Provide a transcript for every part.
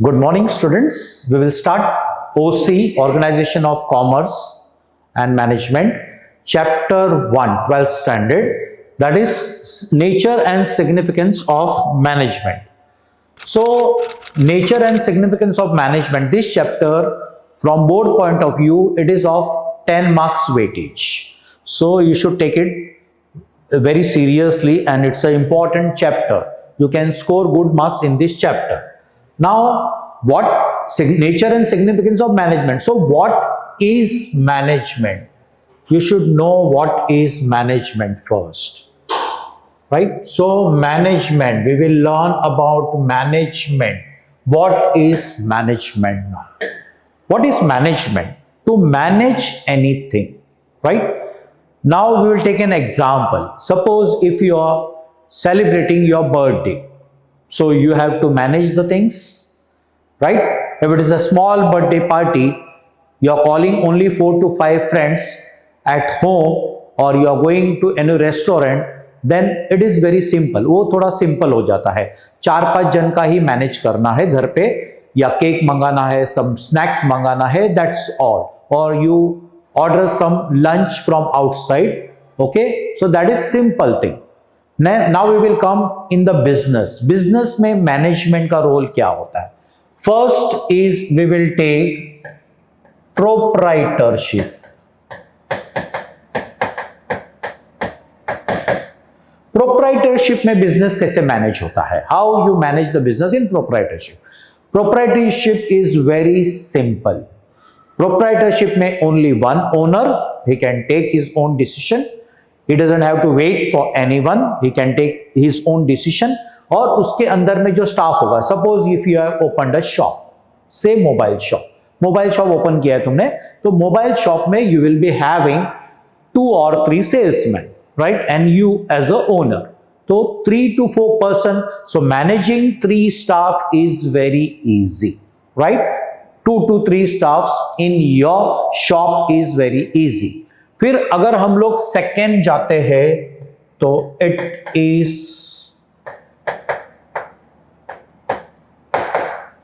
Good morning, students. We will start OC, Organization of Commerce and Management, Chapter 1, 12th Standard, that is Nature and Significance of Management. So, Nature and Significance of Management, this chapter, from board point of view, it is of 10 marks weightage. So, you should take it very seriously and it's an important chapter. You can score good marks in this chapter. Now, what nature and significance of management? So, what is management? You should know what is management first, right? So, management, we will learn about management. What is management now? What is management? To manage anything, right? Now, we will take an example. Suppose if you are celebrating your birthday, so you have to manage the things, right? If it is a small birthday party, you are calling only 4 to 5 friends at home or you are going to any restaurant, then it is very simple. वो थोड़ा simple हो जाता है. 4-5 जन का ही manage करना है घर पे, या केक मंगाना है, some snacks मंगाना है, that's all. Or you order some lunch from outside, okay? So that is simple thing. Now we will come in the business. Business में management का role क्या होता है? First is we will take proprietorship. Proprietorship में business कैसे manage होता है? How you manage the business in proprietorship? Proprietorship is very simple. Proprietorship में only one owner, he can take his own decision. He doesn't have to wait for anyone. He can take his own decision. और उसके अंदर में जो staff होगा, suppose if you have opened a shop, say mobile shop open किया है तुमने, तो मोबाइल शॉप में you will be having 2 or 3 salesman, right, and you as a owner, तो 3 to 4 person. So managing 3 staff is very easy, right? 2 to 3 staffs in your shop is very easy. फिर अगर हम लोग second जाते हैं तो it is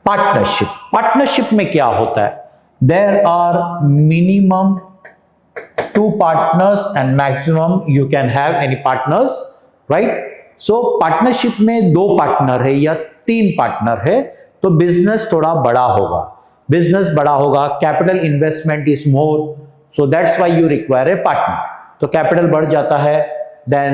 partnership. Partnership में क्या होता है? There are minimum 2 partners and maximum you can have any partners, right? So partnership में 2 पार्टनर है या 3 पार्टनर है तो बिजनेस थोड़ा बड़ा होगा. बिजनेस बड़ा होगा, capital investment is more, so that's why you require a partner. तो कैपिटल बढ़ जाता है, then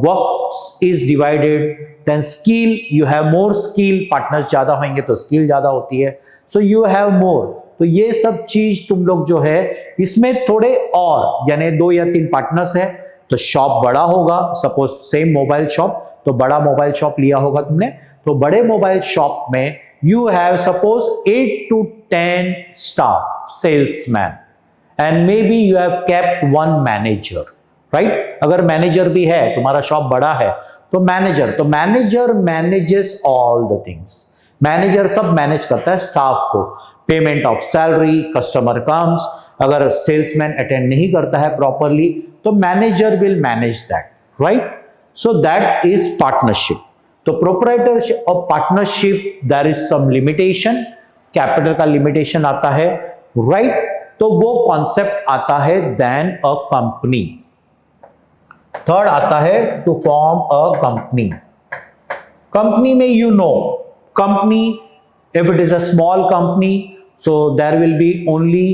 work is divided, then skill, you have more skill, partners ज्यादा होंगे तो स्किल ज्यादा होती है, so you have more. तो ये सब चीज तुम लोग जो है इसमें थोड़े और, यानी 2 या 3 पार्टनर्स है तो शॉप बड़ा होगा. सपोज सेम मोबाइल शॉप, तो बड़ा मोबाइल शॉप लिया होगा तुमने, तो बड़े मोबाइल शॉप में you have suppose 8 to 10 staff, salesman, and maybe you have kept 1 manager, right? अगर मैनेजर भी है, तुम्हारा शॉप बड़ा है तो मैनेजर, तो manager manages all the things. Manager सब मैनेज करता है स्टाफ को, payment of salary, customer comes, अगर सेल्समैन अटेंड नहीं करता है प्रॉपरली तो manager will manage that, right? So that is partnership. तो प्रोप्राइटरशिप और partnership there is some limitation, capital का लिमिटेशन आता है, राइट? तो वो कॉन्सेप्ट आता है देन अ कंपनी. थर्ड आता है to form a company. Company में you know, company if it is a small company, so there will be only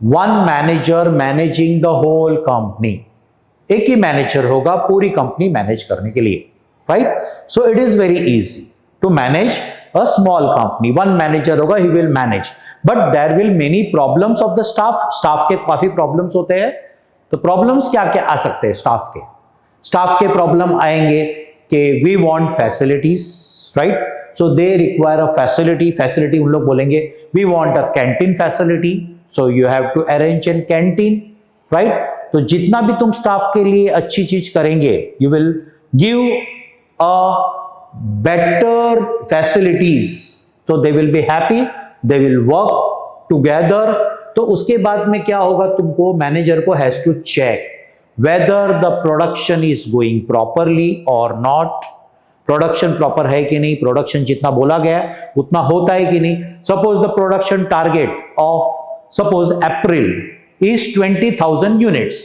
1 manager managing the whole company. एक ही मैनेजर होगा पूरी कंपनी मैनेज करने के लिए, right? So it is very easy to manage a small company. 1 manager होगा, he will manage, but there will many problems of the staff. Staff के काफी problems होते हैं. तो problems क्या क्या आ सकते हैं staff के? Staff के problem आएंगे कि we want facilities, right? So they require a facility. Facility उन लोग बोलेंगे we want a canteen facility, so you have to arrange a canteen, right? तो जितना भी तुम staff के लिए अच्छी चीज करेंगे, you will give better facilities, so they will be happy, they will work together. तो उसके बाद में क्या होगा, तुमको मैनेजर को has to check whether the production is going properly or not, production proper है कि नहीं, प्रोडक्शन जितना बोला गया उतना होता है कि नहीं. Suppose the production target of suppose April is 20,000 units.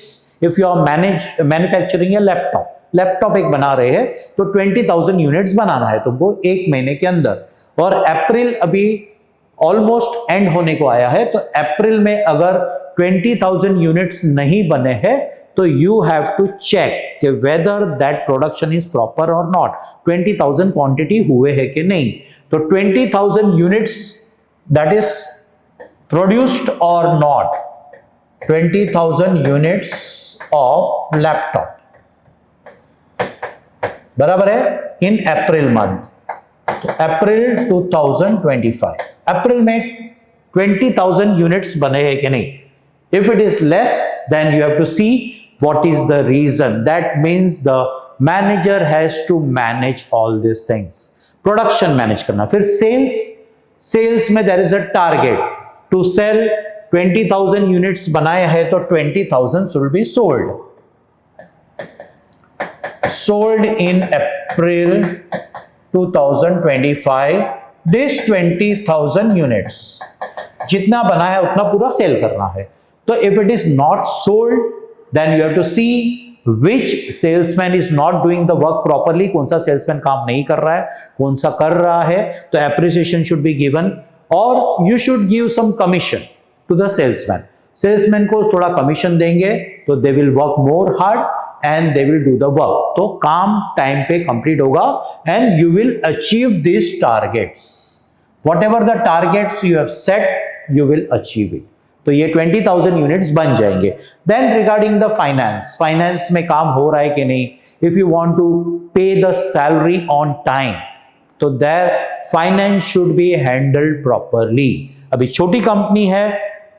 If you are manufacturing a laptop एक बना रहे हैं तो 20,000 यूनिट्स बनाना है तुमको एक महीने के अंदर, और अप्रैल अभी ऑलमोस्ट एंड होने को आया है. तो अप्रैल में अगर 20,000 यूनिट्स नहीं बने हैं तो यू हैव टू चेक कि whether that production is proper और नॉट. 20,000 क्वांटिटी हुए है कि नहीं. तो 20,000 यूनिट्स दैट इज प्रोड्यूस्ड और नॉट. 20,000 यूनिट्स ऑफ लैपटॉप बराबर है इन अप्रैल मंथ. तो अप्रैल 2025 अप्रैल में 20,000 यूनिट्स बने हैं कि नहीं. If it is less, then you have to see what is the reason. That means the manager has to manage all these things. Production manage करना. फिर sales में there is a target to sell 20,000 units बनाए हैं तो 20,000 should be sold. Sold in April 2025. This 20,000 units जितना बना है उतना पूरा सेल करना है. तो if it is not sold, then you have to see which salesman is not doing the work properly. कौन सा salesman काम नहीं कर रहा है, कौन सा कर रहा है. तो appreciation should be given, or you should give some commission to the salesman. Salesman को थोड़ा commission देंगे तो they will work more hard and they will do the work. तो काम टाइम पे complete होगा and you will achieve these targets. Whatever the targets you have set, you will achieve it. तो ये 20,000 यूनिट्स बन जाएंगे. देन रिगार्डिंग द फाइनेंस में काम हो रहा है कि नहीं. If you want to pay the salary on time तो there finance should be handled properly. अभी छोटी कंपनी है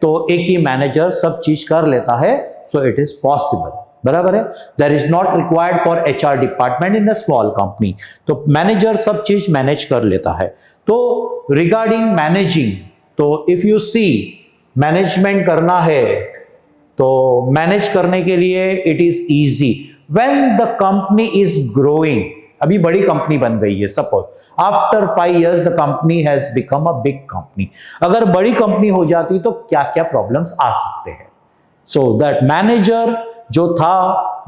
तो एक ही मैनेजर सब चीज कर लेता है, सो इट इज पॉसिबल. बराबर है. There is not required for HR department in a small company. तो मैनेजर सब चीज मैनेज कर लेता है. तो रिगार्डिंग मैनेजिंग, तो इफ यू सी मैनेजमेंट करना है तो मैनेज करने के लिए it is easy when the company is growing. अभी बड़ी कंपनी बन गई है, suppose after 5 years the company has become a big company. अगर बड़ी कंपनी हो जाती तो क्या क्या प्रॉब्लम्स आ सकते हैं. सो दैट मैनेजर जो था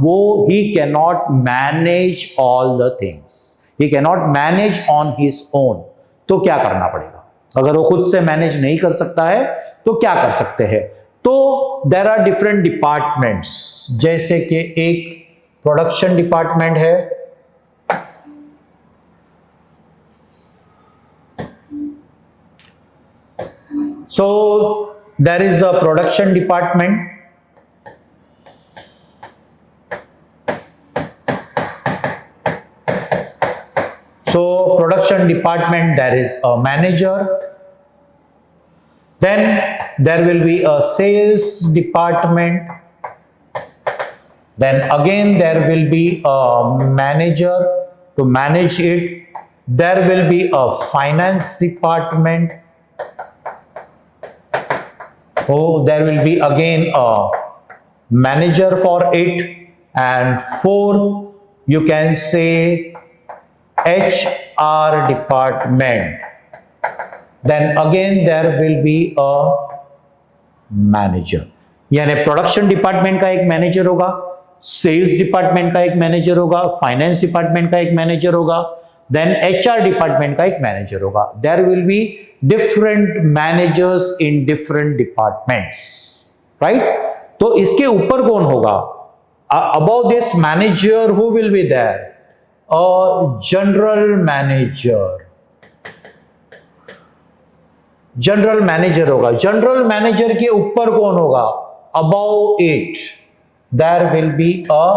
वो he can not manage all the things, he can not manage on his own. तो क्या करना पड़ेगा. अगर वो खुद से मैनेज नहीं कर सकता है तो क्या कर सकते हैं. तो देयर आर डिफरेंट डिपार्टमेंट्स, जैसे कि एक प्रोडक्शन डिपार्टमेंट है, so there is a production department. So production department, there is a manager. Then there will be a sales department. Then again there will be a manager to manage it. There will be a finance department. Oh, there will be again a manager for it. And 4, you can say HR department. Then again there will be a manager. यानी production department का एक manager होगा, sales department का एक manager होगा, finance department का एक manager होगा, देन HR डिपार्टमेंट का एक मैनेजर होगा. There will be different managers in different departments, right. तो इसके ऊपर कौन होगा. Above this manager who will be there. General manager. General manager होगा. जनरल मैनेजर के ऊपर कौन होगा. Above it there will be a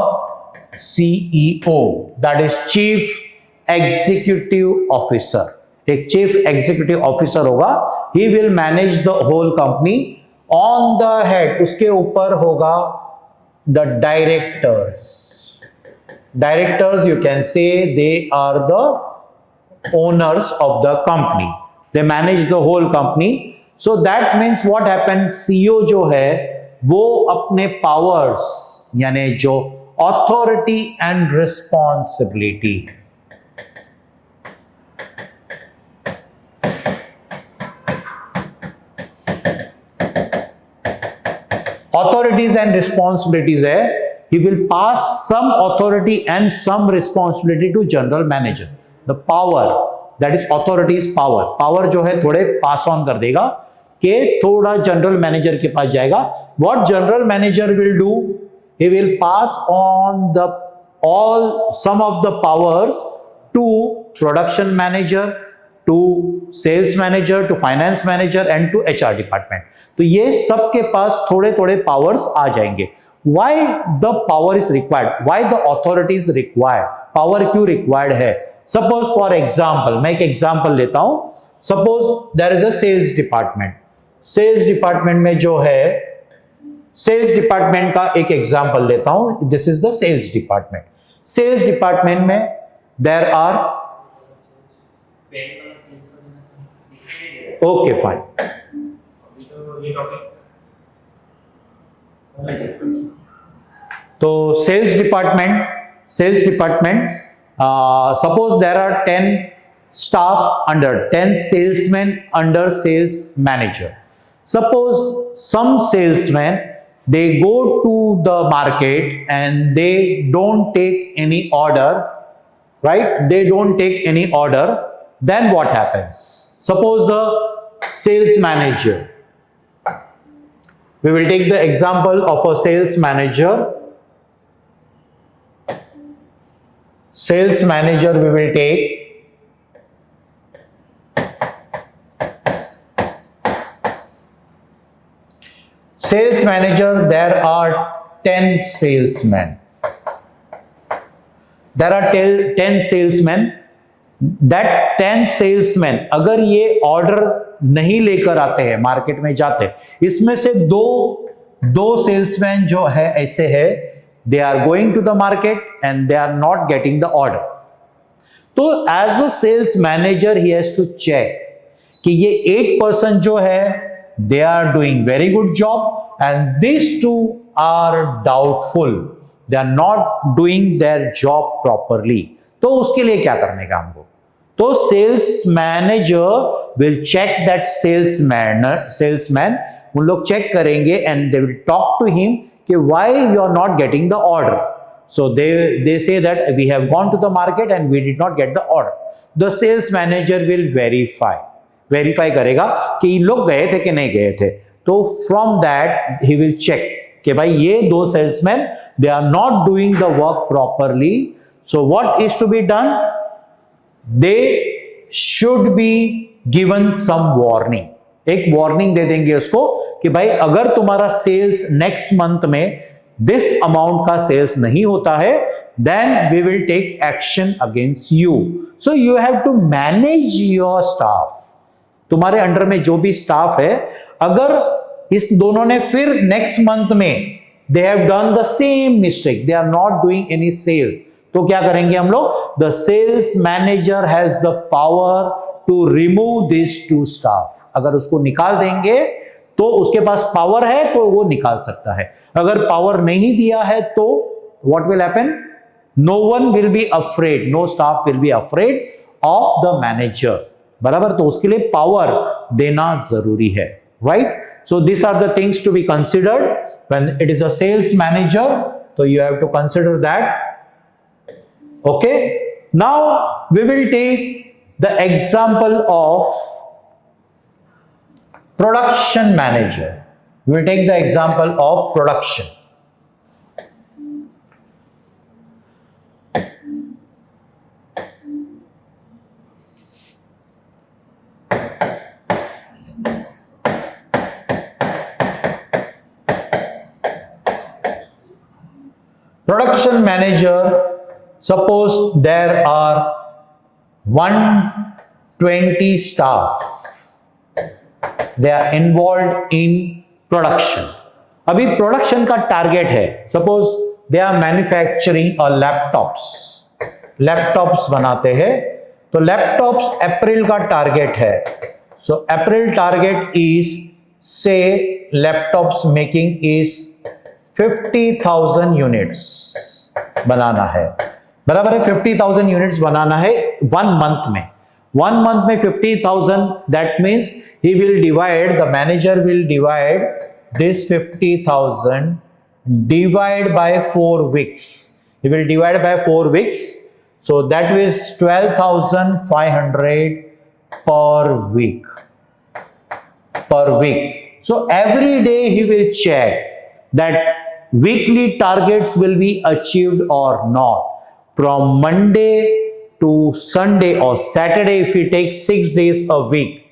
CEO, that is chief executive officer. एक चीफ एग्जीक्यूटिव ऑफिसर होगा. He will manage the whole company. On the head उसके ऊपर होगा the directors. Directors, you can say they are the owners of the company. They manage the whole company. So that means what happens, CEO जो है वो अपने powers यानी जो authority and responsibility authorities and responsibilities है, he will pass some authority and some responsibility to general manager. The power, that is authority is power. Power जो है थोड़े pass on कर देगा कि थोड़ा general manager के पास जाएगा. What general manager will do? He will pass on some of the powers to production manager, to sales manager, to finance manager and to HR department. तो ये सबके पास थोड़े थोड़े powers आ जाएंगे. Why the power is required? Why the authority is required? Power क्यों required है? Suppose for example, मैं एक example लेता हूं. Suppose there is a sales department. Sales department में जो है, sales department का एक example लेता हूं. This is the sales department. Sales department में there are, okay fine. तो sales department, suppose there are 10 staff under 10 salesmen under sales manager. Suppose some salesmen, they go to the market and they don't take any order, right? They don't take any order. Then what happens? Suppose the sales manager, we will take the example of a sales manager. Sales manager we will take. Sales manager, there are 10 salesmen. There are 10 salesmen. That 10 salesmen अगर ये order नहीं लेकर आते हैं, market में जाते हैं, इसमें से दो सेल्समैन जो है ऐसे है, they are going to the market and they are not getting the order. तो as a sales manager he has to check कि ये 8% जो है they are doing very good job and this 2 are doubtful, they are not doing their job properly. तो उसके लिए क्या करने का हमको? तो sales manager will check that salesman, उन लोग चेक करेंगे and they will talk to him कि why you are not getting the order. So they say that we have gone to the market and we did not get the order. The sales manager will verify करेगा कि लोग गए थे कि नहीं गए थे. तो from that he will check कि भाई ये 2 salesman they are not doing the work properly. So what is to be done? They should be given some warning. एक वार्निंग दे देंगे उसको कि भाई अगर तुम्हारा सेल्स नेक्स्ट मंथ में दिस अमाउंट का सेल्स नहीं होता है, then we will take action against you. So you have to manage your staff. तुम्हारे अंडर में जो भी स्टाफ है, अगर इस दोनों ने फिर नेक्स्ट मंथ में they have done the same mistake, they are not doing any sales, तो क्या करेंगे हम लोग? The sales manager has the power to remove this 2 staff. अगर उसको निकाल देंगे तो उसके पास पावर है तो वो निकाल सकता है. अगर पावर नहीं दिया है तो what will happen? No one will be afraid, no staff will be afraid of the manager. बराबर? तो उसके लिए पावर देना जरूरी है. Right? So this are the things to be considered when it is a sales manager. तो you have to consider that. Okay, now we will take the example of production manager. We will take the example of production. Production manager, suppose there are 120 staff, they are involved in production. अभी production का target है, suppose they are manufacturing और laptops बनाते हैं. तो laptops अप्रैल का target है. सो अप्रैल target is से लैपटॉप्स मेकिंग इज 50,000 यूनिट्स बनाना है. बराबर है? 50,000 यूनिट्स बनाना है 1 मंथ में. 1 मंथ में 50,000, that means he will divide, the manager will divide this 50,000 divide by 4 weeks. He will divide by 4 weeks. So that is 12,500 per week. Per week. So every day he will check that weekly targets will be achieved or not. From Monday to Sunday or Saturday, if we take 6 days a week,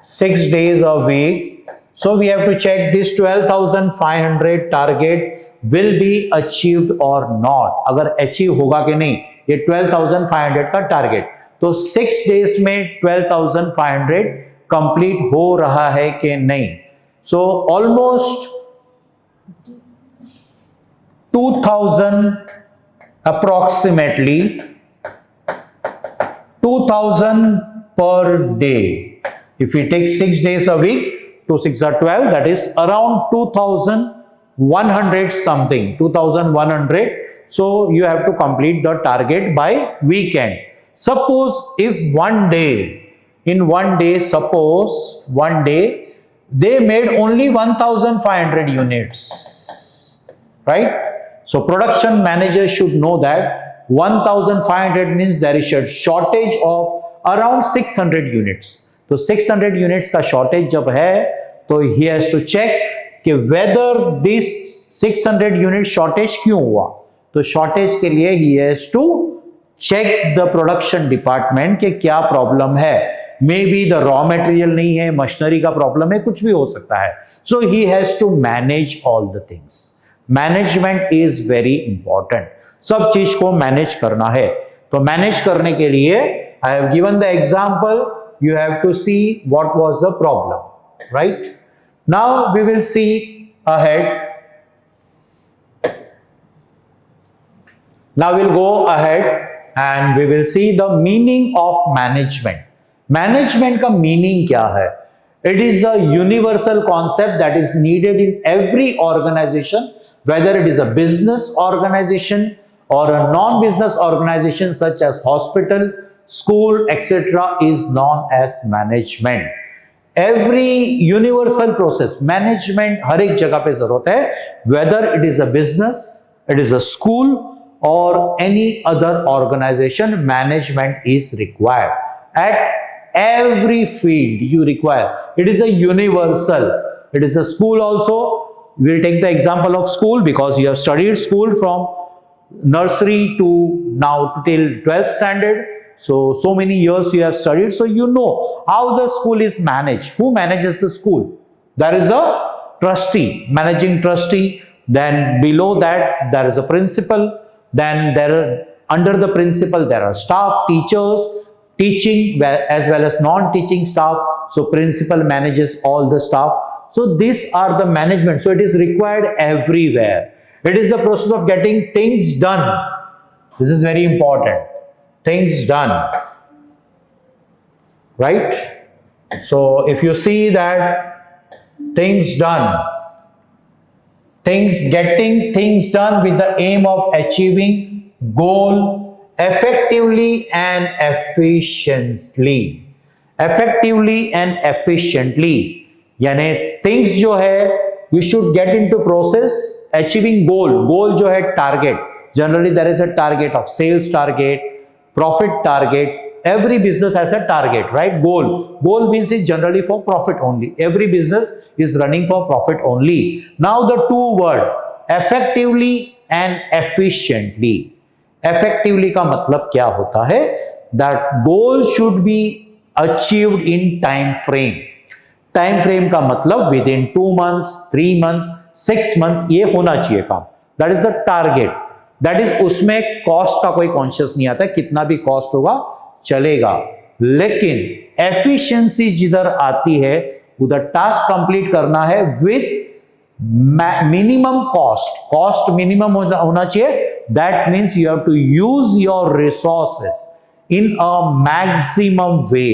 6 days a week, so we have to check this 12,500 target will be achieved or not. अगर achieve होगा कि नहीं, ये 12,500 का target, तो 6 days में 12,500 complete हो रहा है कि नहीं. So almost 2,000 approximately 2,000 per day. If we take 6 days a week, 2 6 are 12, that is around 2,100 something, 2,100. So you have to complete the target by weekend. Suppose if in one day, suppose one day they made only 1,500 units, right? So production manager should know that 1,500 means there is a shortage of around 600 units. तो 600 units का shortage जब है, तो he has to check कि whether this 600 unit shortage क्यों हुआ. तो shortage के लिए he has to check the production department कि क्या problem है. Maybe the raw material नहीं है, machinery का problem है, कुछ भी हो सकता है. So he has to manage all the things. Management is very important. सब चीज को manage करना है. तो manage करने के लिए I have given the example. You have to see what was the problem, right? Now we will see ahead. Now we'll go ahead and we will see the meaning of management. Management का meaning क्या है? It is a universal concept that is needed in every organization, whether it is a business organization or a non-business organization such as hospital, school, etc. is known as management. Every universal process, management हर एक जगह पे जरूरत है, whether it is a business, it is a school or any other organization, management is required. At every field you require. It is a universal. It is a school also. We'll take the example of school because you have studied school from nursery to now till 12th standard. So many years you have studied, so you know how the school is managed. Who manages the school? There is a trustee, managing trustee. Then below that there is a principal. Then under the principal there are staff, teachers, teaching as well as non-teaching staff. So principal manages all the staff. So these are the management. So it is required everywhere. It is the process of getting things done. This is very important. Things done, right? So if you see that things done, getting things done with the aim of achieving goal effectively and efficiently. Effectively and efficiently. यानी things जो है, you should get into process achieving goal. Goal जो है target. Generally there is a target of sales target, profit target. Every business has a target, right? Goal means is generally for profit only. Every business is running for profit only. Now the two word effectively and efficiently. Effectively का मतलब क्या होता है? That goal should be achieved in time frame. Time frame का मतलब within 2 months, 3 months, 6 months ये होना चाहिए काम. That is the target. That is उसमें कॉस्ट का कोई कॉन्शियस नहीं आता, कितना भी कॉस्ट होगा चलेगा. लेकिन एफिशिएंसी जिधर आती है उधर टास्क कंप्लीट करना है विद मिनिमम कॉस्ट मिनिमम होना चाहिए. That means you have to use your resources in a maximum way.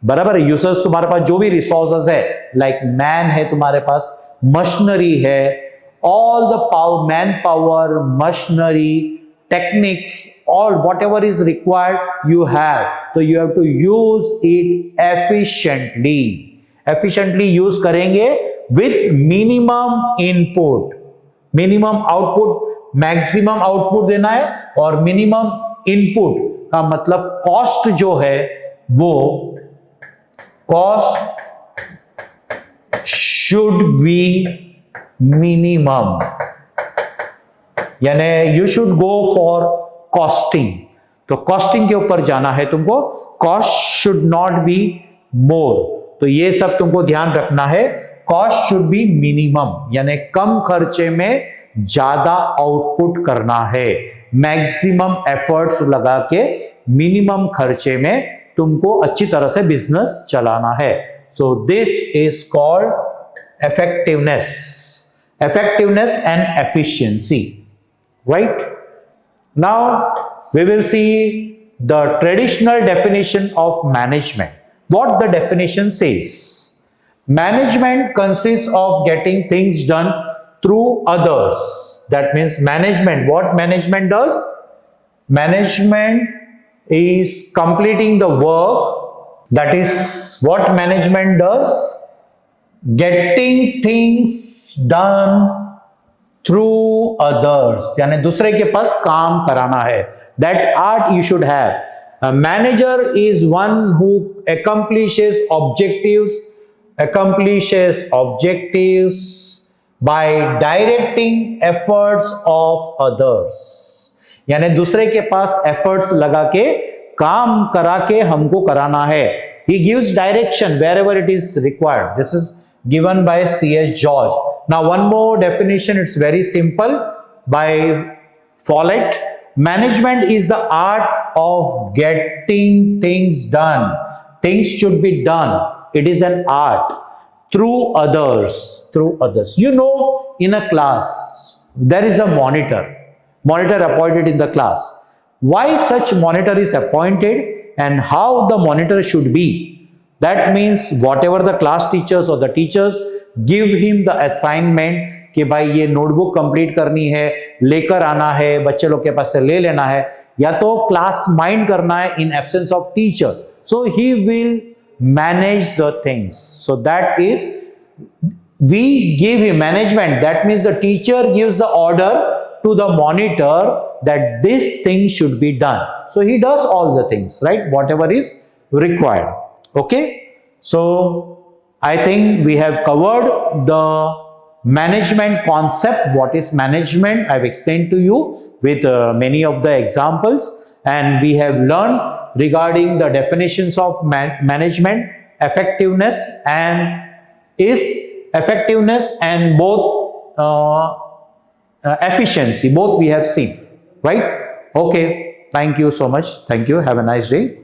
बराबर है. यूजर्स तुम्हारे पास जो भी रिसोर्सेस है, लाइक मैन है तुम्हारे पास, मशीनरी है, all the power, manpower, machinery, techniques, all whatever is required you have. So you have to use it efficiently. Efficiently use करेंगे with minimum input, minimum output, maximum output देना है, और minimum input का मतलब cost जो है वो cost should be minimum, यानी you should go for costing. तो कॉस्टिंग के ऊपर जाना है तुमको, cost should not be more, तो ये सब तुमको ध्यान रखना है। कॉस्ट शुड बी मिनिमम, यानी कम खर्चे में ज्यादा आउटपुट करना है, मैक्सिमम एफर्ट्स लगा के मिनिमम खर्चे में तुमको अच्छी तरह से बिजनेस चलाना है। So this is called effectiveness, effectiveness and efficiency, right? Now we will see the traditional definition of management. What the definition says: management consists of getting things done through others. That means management, what management does? Management is completing the work. That is what management does. Getting things done through others, यानी दूसरे के पास काम कराना है। That art you should have. A manager is one who accomplishes objectives by directing efforts of others. यानी दूसरे के पास efforts लगा के काम करा के हमको कराना है। He gives direction wherever it is required. This is given by C.S. George. Now one more definition, it's very simple, by Follett. Management is the art of getting things done. Things should be done. It is an art through others, You know, in a class, there is a monitor appointed in the class. Why such monitor is appointed and how the monitor should be? That means whatever the class teachers or the teachers give him the assignment कि भाई ये notebook complete करनी है, लेकर आना है, बच्चे लोग के पास से ले लेना है, या तो क्लास माइंड करना है in absence of teacher. So he will manage the things. So that is, we give him management. That means the teacher gives the order to the monitor that this thing should be done. So he does all the things, right? Whatever is required. Okay, so I think we have covered the management concept. What is management? I've explained to you with many of the examples, and we have learned regarding the definitions of management, effectiveness and both efficiency. Both we have seen, right? Okay, thank you so much. Thank you. Have a nice day.